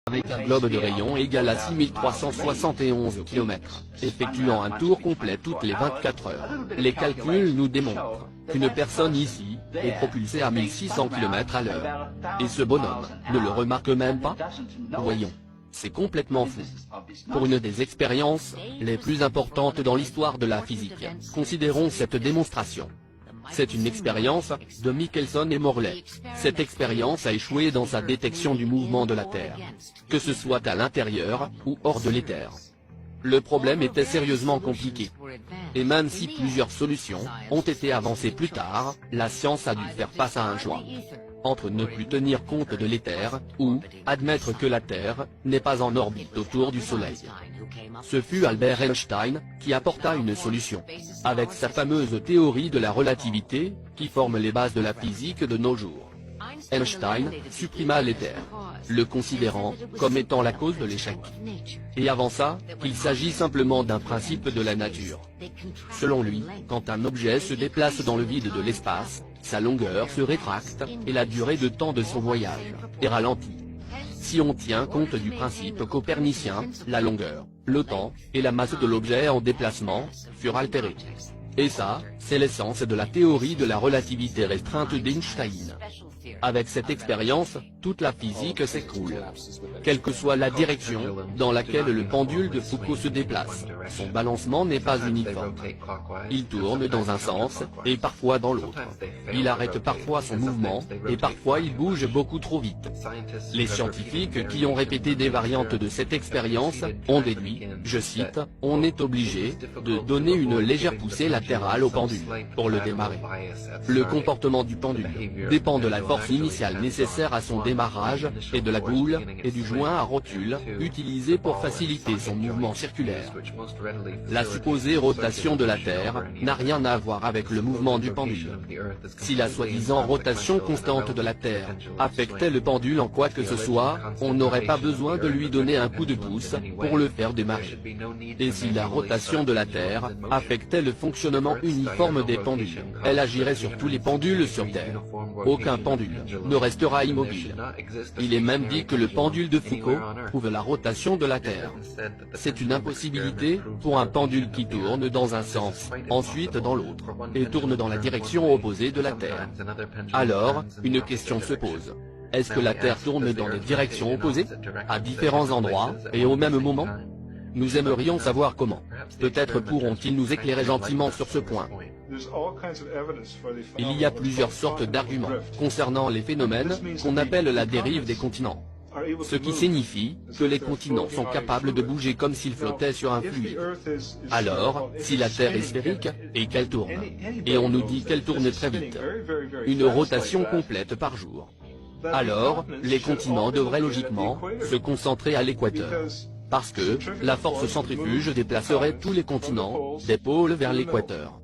avec un globe de rayon égal à 6371 km, effectuant un tour complet toutes les 24 heures. Les calculs nous démontrent qu'une personne ici est propulsée à 1600 km à l'heure. Et ce bonhomme ne le remarque même pas? Voyons. C'est complètement fou. Pour une des expériences les plus importantes dans l'histoire de la physique, considérons cette démonstration. C'est une expérience de Michelson et Morley. Cette expérience a échoué dans sa détection du mouvement de la Terre, que ce soit à l'intérieur ou hors de l'éther. Le problème était sérieusement compliqué. Et même si plusieurs solutions ont été avancées plus tard, la science a dû faire face à un choix. Entre ne plus tenir compte de l'éther, ou admettre que la Terre n'est pas en orbite autour du Soleil. Ce fut Albert Einstein qui apporta une solution, avec sa fameuse théorie de la relativité, qui forme les bases de la physique de nos jours. Einstein supprima l'éther, le considérant comme étant la cause de l'échec. Et avança qu'il s'agit simplement d'un principe de la nature. Selon lui, quand un objet se déplace dans le vide de l'espace, sa longueur se rétracte, et la durée de temps de son voyage est ralentie. Si on tient compte du principe copernicien, la longueur, le temps, et la masse de l'objet en déplacement, furent altérés. Et ça, c'est l'essence de la théorie de la relativité restreinte d'Einstein. Avec cette expérience, toute la physique s'écroule. Quelle que soit la direction dans laquelle le pendule de Foucault se déplace, son balancement n'est pas uniforme. Il tourne dans un sens, et parfois dans l'autre. Il arrête parfois son mouvement, et parfois il bouge beaucoup trop vite. Les scientifiques qui ont répété des variantes de cette expérience ont déduit, je cite, « On est obligé de donner une légère poussée latérale au pendule pour le démarrer. Le comportement du pendule dépend de la force initiale nécessaire à son démarrage, et de la boule, et du joint à rotule, utilisé pour faciliter son mouvement circulaire. La supposée rotation de la Terre n'a rien à voir avec le mouvement du pendule. Si la soi-disant rotation constante de la Terre affectait le pendule en quoi que ce soit, on n'aurait pas besoin de lui donner un coup de pouce pour le faire démarrer. Et si la rotation de la Terre affectait le fonctionnement uniforme des pendules, elle agirait sur tous les pendules sur Terre. Aucun pendule ne restera immobile. Il est même dit que le pendule de Foucault prouve la rotation de la Terre. C'est une impossibilité pour un pendule qui tourne dans un sens, ensuite dans l'autre, et tourne dans la direction opposée de la Terre. Alors, une question se pose. Est-ce que la Terre tourne dans les directions opposées, à différents endroits, et au même moment? Nous aimerions savoir comment. Peut-être pourront-ils nous éclairer gentiment sur ce point. Il y a plusieurs sortes d'arguments concernant les phénomènes qu'on appelle la dérive des continents. Ce qui signifie que les continents sont capables de bouger comme s'ils flottaient sur un fluide. Alors, si la Terre est sphérique, et qu'elle tourne, et on nous dit qu'elle tourne très vite, une rotation complète par jour, alors, les continents devraient logiquement se concentrer à l'équateur. Parce que, la force centrifuge déplacerait tous les continents, des pôles vers l'équateur.